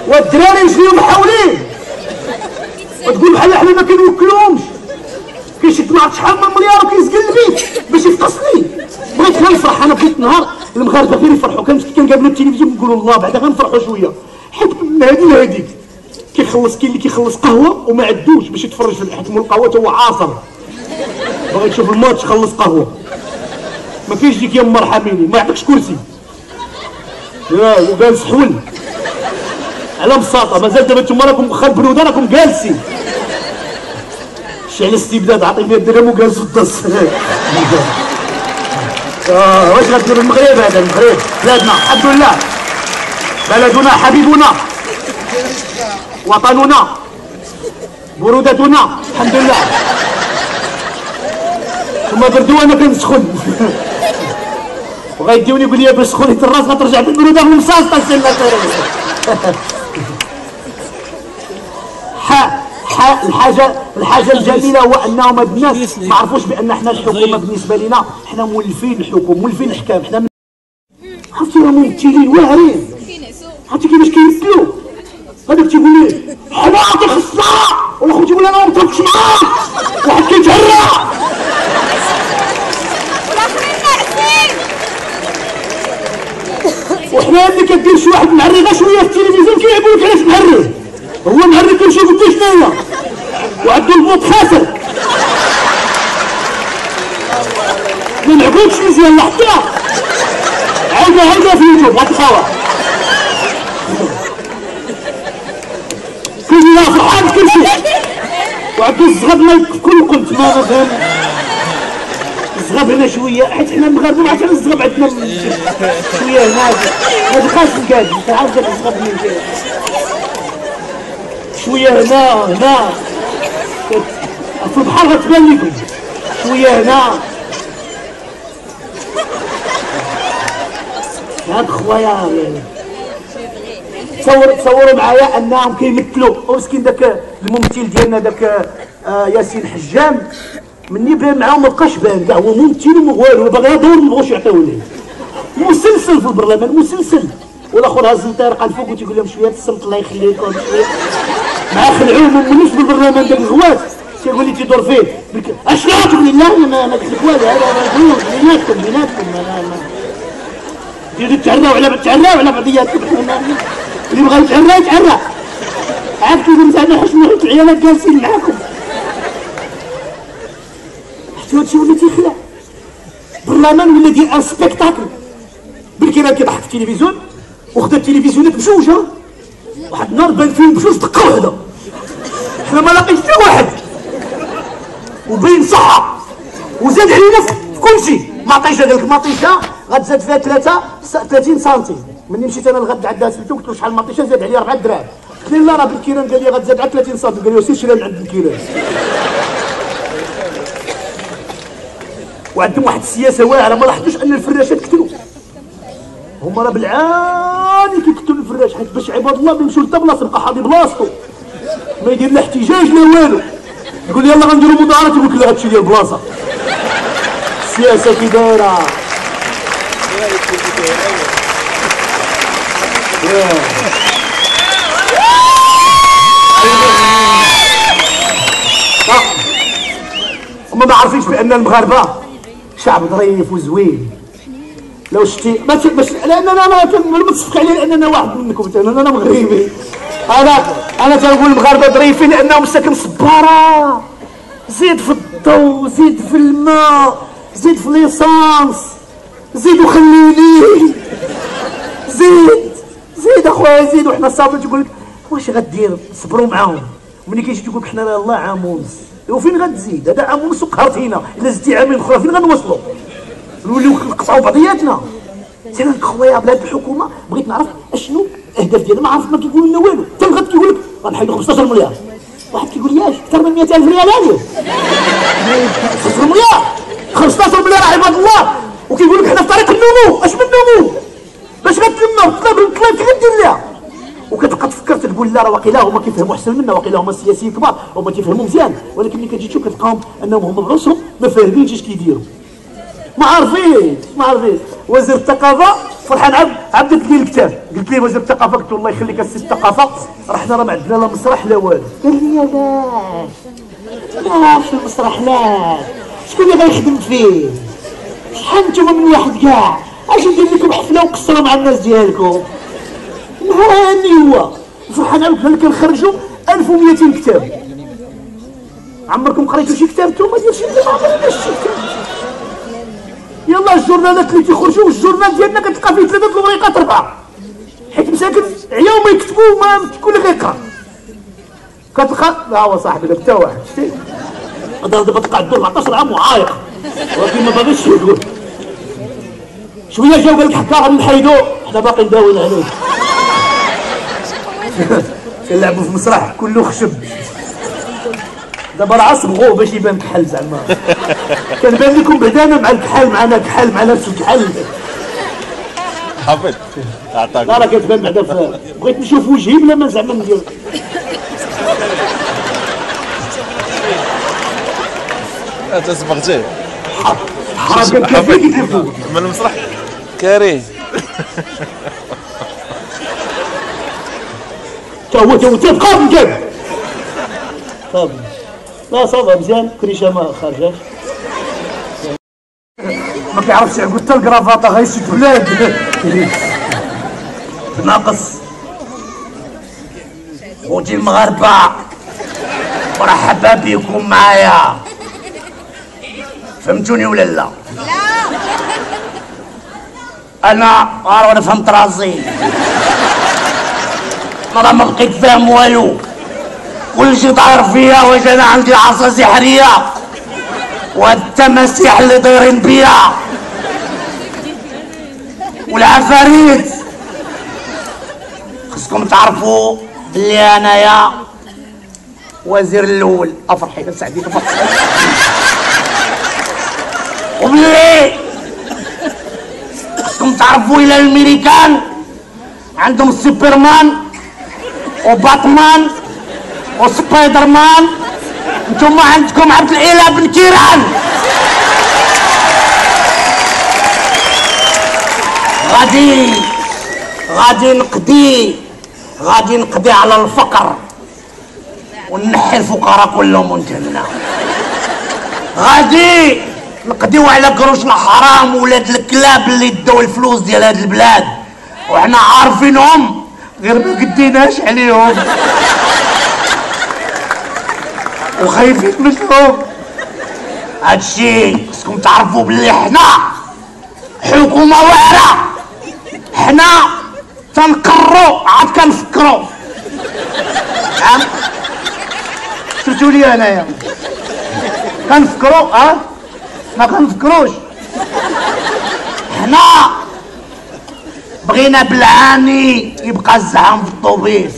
والدراري يجريو محاولين وتقول بحال حنا ما كنوكلوهمش. كيشد ما عرفت شحال من مليار وكيزقل البيت باش يفقصني. بغيت غير نفرح، انا بغيت نهار المغاربه غير يفرحوا. كنقابلوا التلفزيون نقولوا الله بعدا غنفرحوا شويه، حيت من هادي لهاديك كيخلص. كاين اللي كيخلص قهوه وما عندوش باش يتفرج في حيت القهوه تا هو عاصر، باغي تشوف الماتش خلص قهوه. ما كاينش ديك يا مرحميني ما يعطيكش كرسي وجالس حول على بساطه. مازال دابا نتوما راكم واخا البروده راكم جالسين. شي على الاستبداد عطي 100 درهم وجالس في الدص. واش غدير المغرب؟ هذا المغرب بلادنا الحمد لله، بلدنا حبيبنا وطننا برودتنا الحمد لله. ثم بردو انا كنسخن وغيديوني يقول لي باش سخوني الراس غترجع بالبروده بالمصاصه. الحاجه الجميله هو انهم هاد الناس ما عرفوش بان حنا الحكومه بالنسبه لنا حنا مولفين الحكم مولفين الحكام. حنا عرفتي راه ممثلين واعرين. عرفتي كيفاش كيمثلوا؟ هذاك تيقول لي حنا خصنا، والاخر تيقول انا ما متفقش معاك، واحد كيتهرى وحنا اللي كدير شي واحد معري غير شويه في التلفزيون كيعيبوا لك علاش معري. هو معري كلشي قلت شناهي وعندو البوط خاسر ما نعقولش مزيان لحتى عاودها في يوتيوب غتلقاوها. كلنا فرحان كلشي وعندو الزغب ما كل قلت ما فهم الزغب هنا شويه حيت حنا المغاربه ما عرفتش الزغب عندنا شويه هنا هذا خاص نقاد انت عارف داك الزغب منين جاي شويه هنا في البحر غتبان لكم شويه هنا. هاد خويا تصوروا معايا انهم كيمثلوا ومسكين داك الممثل ديالنا داك ياسين حجام مني بان معاهم مابقاش بان كاع هو ممثل والو باغي يدور مبغوش يعطيوه ليه. مسلسل في البرلمان مسلسل والاخر هز الطريقه الفوق وتيقول لهم شويه الصمت الله يخليكم شويه مع خلعوهم ومنيش في البرلمان داك الغوات تيقول لي تيدور فيه اشنو تقول لي لا ما قلت لك والو هذا مجنون بيناتكم ديروا تعراو على بعضياتكم. اللي بغا يتعرى عاد كيقول زعما حشموا حيت العيالات جالسين معاكم. حتى هادشي ولا تيخلع البرلمان ولا ديال ان سبيكتاكل. بالكرا كيضحك في التلفزيون وخدا التلفزيونات بجوج واحد النهار بان فيهم بجوج دقه واحده حنا ما لاقيش حتى واحد وبين صحه وزاد علينا في كلشي. مطيشه ديال المطيشه غتزاد فيها 30 سنتيم. ملي مشيت انا لغد عندها سلتو قلت له شحال المطيشه زاد عليا 4 دراهم. قلت له لا راه بالكيلان قال لي غتزاد على 30 سنتيم. قال لي سير شريها من عند الكيلان. وعندهم واحد السياسه واعره ما لاحظوش ان الفراشات كثروا. هما راه بالعاني كيقتلوا الفراش حيت باش عباد الله بيمشيو لتا بلاصه يبقى حاضي بلاصتو ما يدير لا احتجاج لا والو. يقول لي يلاه غنديروا مظاهرات يقول لك لا هادشي ديال البلاصه. السياسه كي دايره هما ما عارفينش بان المغاربه شعب ظريف وزوين. لو شتي باش لاننا ما متفق عليه لاننا واحد منكم انا مغربي. انا تنقول المغاربه ظريفين لانهم ساكن صباره. زيد في الضو زيد في الماء زيد في ليسانس زيد وخليني زيد اخويا زيد. وحنا صابر تقول لك واش غدير صبروا معاهم. ملي كيجي تقول لك حنا يلاه عام ونص وفين غتزيد هذا عام ونص وقهرتينا الا زدتي عامين اخرى فين غنوصلوا نوليو نقطعوا بعضياتنا. انا خويا بلاد الحكومه بغيت نعرف اشنو الاهداف ديالنا ما عرفت ما كيقولوا لنا والو. حتى الغد كيقول لك غنحيدوا 15 مليار واحد كيقول لي اكثر من 100,000 ريال هذه 15 مليار 15 مليار عباد الله. وكيقول لك حنا في طريق النمو. اش من نمو باش غتلمى طلب كي غدير لها. وكتبقى تفكر تقول لا راه واقيلا هما كيفهموا احسن منا واقيلا هما السياسيين كبار هما تيفهموا مزيان. ولكن ملي كتجي تشوف كتلقاهم انهم هما براسهم ما فاهمينش اش كيديروا ما عارفين. وزير الثقافه فرحان عبدت لي الكتاب، قلت لي وزير الثقافه، قلت له الله يخليك السي الثقافه، رحنا راه ما عندنا لا مسرح لا والو. قال لي لا في المسرح لا، شكون اللي غيخدم فيه؟ شحال نتوما من واحد كاع، اش ندير لكم حفله وقصروا مع الناس ديالكم؟ هاني هو فرحان عبد كنخرجوا 1200 كتاب. عمركم قريتوا شي كتاب نتوما ديال شي بلاد؟ ما عمرنا شي كتاب. يلا الجورنالات اللي تيخرجوا، الجورنال ديالنا كتلقى فيه 3 الوريقات 4، حيت مساكن عياو ما يكتبوا، ما شكون اللي غيقرا؟ كتلقى لا هو صاحبي لا حتى واحد، شتي دابا تلقى عنده 14 عام وعايق، ولكن ما باغيش يقول. شويه جاو قال لك حكا غادي نحيدو، حنا باقي نداويين عليه. كنلعبوا في مسرح كله خشب، دابا راه صبغوه باش يبان كحل زعما. كنبان لكم بعدانا مع الكحل، معنا كحل، مع نفس الكحل. حافظ عطاك لا راه كتبان بعدا. بغيت نشوف وجهي بلا ما زعما ندير. انت صبغتيه حرام كيف كيفو من المسرح كريم. تا هو تبقى مجاب. صافي لا صافي مزيان، كريشه ما خارجاش. ما كيعرفش يعقد حتى الكرافاطه، غيشد ولاد ناقص. خوتي المغاربه مرحبا بكم معايا، فهمتوني ولا لا؟ انا فهمت راسي، انا راه ما بقيت فاهم والو، كلشي طاير فيا. واش انا عندي عصا سحريه وهاد التماسيح اللي دايرين بيا والعفاريت؟ خصكم تعرفوا بلي انايا وزير الاول. افرحي كنساعدك افرحي. وبلي خصكم تعرفوا الى الامريكان عندهم سوبرمان وباتمان وسبايدر مان، نتوما عندكم عبد الاله بن كيران. غادي نقضي على الفقر ونحي الفقراء كلهم وانتهينا. غادي نقضيو على قروش الحرام ولاد الكلاب اللي داو الفلوس ديال هاد البلاد وحنا عارفينهم غير ما قديناش عليهم وخايفين منهم. هادشي خصكم تعرفوا بلي حنا حكومه واعره، حنا تنقروا عاد كنفكروا. نعم شفتوا لي انايا كنفكروا، ما كنفكروش. حنا بغينا بالعاني يبقى الزعم في الطوبيس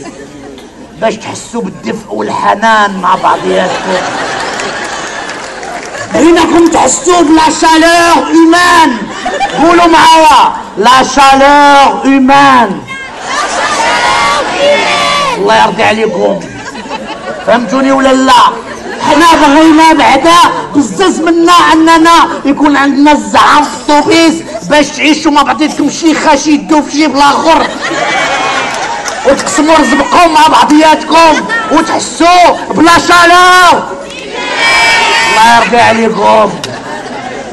باش تحسوا بالدفء والحنان مع بعضياتكم. بغيناكم تحسوا بلا شالور هيومان. قولوا معايا لا شالور هيومان. الله يرضي عليكم، فهمتوني ولا لا؟ حنا بغينا بعدا بزاف منا اننا يكون عندنا الزعم في الطوبيس باش تعيشوا مع بعضياتكم شي خاشي يدو في جيب الاخر وتقسموا رزقكم مع بعضياتكم وتحسوا بلا شالور. الله يرضي عليكم،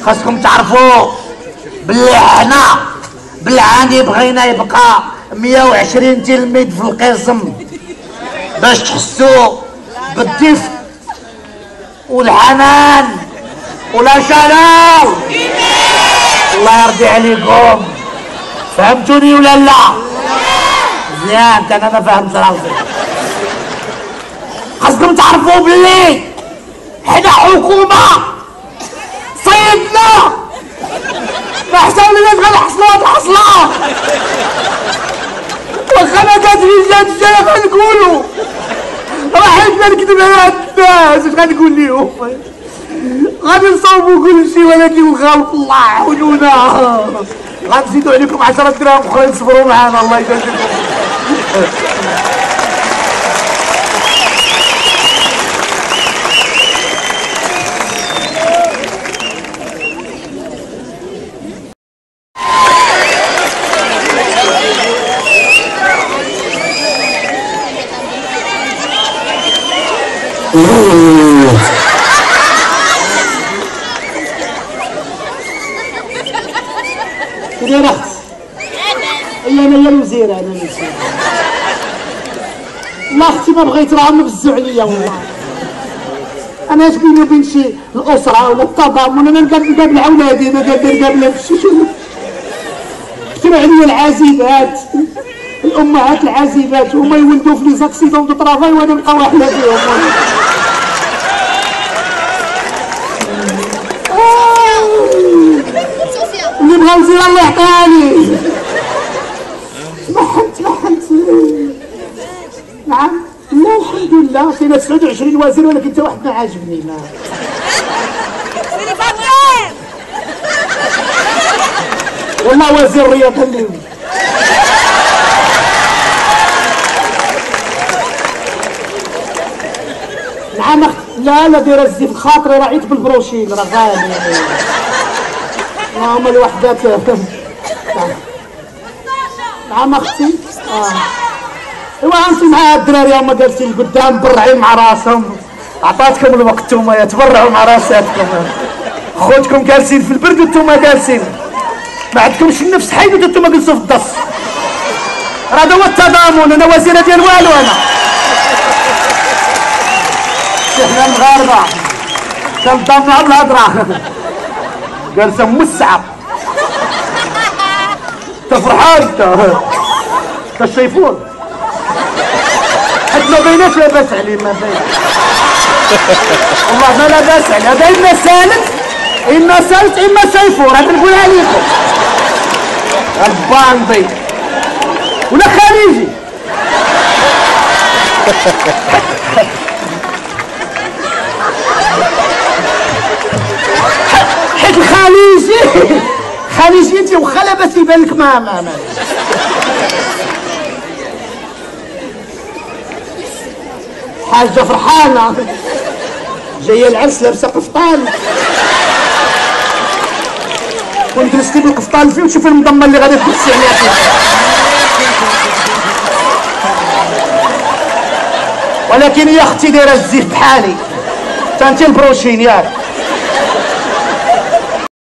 خاصكم تعرفوا بلي حنا بالعاني بغينا يبقى 120 تلميذ في القسم باش تحسوا بالدفء والحنان ولا شالور. الله يرضي عليكم، فهمتوني ولا لا؟ مزيان، انا ما فهمت راسي. خاصكم تعرفوا بلي حنا حكومه صيدنا، ما حساب الناس غنحصلوا هاد الحصله. واخا انا كتجي الجايه غنقولوا راه حيتنا نكذب على الناس، اش غنقول ليهم؟ غادي نصاوبوا كلشي ولكن نخاف الله عاونونا. غنزيدوا عليكم 10 دراهم اخرين، صبروا معانا الله يجازيكم. دايره اختي؟ انا يا الوزيره انا الوزيره. والله اختي ما بغيت راه مبزو عليا والله. انا اش بيني وبين شي الاسره ولا التضامن انا نقابل اولادي ما نقابل كثروا عليا العازبات الامهات العازبات هما يولدوا في لي زاكسيدون دو طرافاي وانا نبقى واحده فيهم. اللي بغا وزير الله يعطيها لي. تمحنت نعم. لا الحمد لله كاين 29 وزير ولكن انت واحد ما عاجبني. ما والله وزير الرياضه اللي نعم. لا دايره الزيت خاطري راعيت بالبروشين راه غالي. هما الوحدات. نعم اختي. ايوا انتم مع الدراري هما جالسين قدام برعين مع راسهم. عطاتكم الوقت نتوما تبرعوا مع راساتكم. خوتكم جالسين في البرد وانتم جالسين ما عندكمش النفس حيدوا انتم جالسين في الدص. راه هذا هو التضامن. انا وزيره ديال والو. انا احنا المغاربه كنضامنوا بالهضره. جالسه موسعه. انت فرحان انت الشيفون حيت ما بيناش لاباس عليه. ما بين والله ما لاباس عليه. هذا اما سالت اما شيفور. هذا نقولها لكم. الباندي ولا خارجي. حيت خليجي انت واخا لاباس يبان لك ما حاجه فرحانه جايه العرس لابسه قفطان. كون جلستي بالقفطان فيه وتشوفي المضمه اللي غادي تدسي عليها فيه. ولكن يا اختي دايره الزيت بحالي. انت البروشين ياك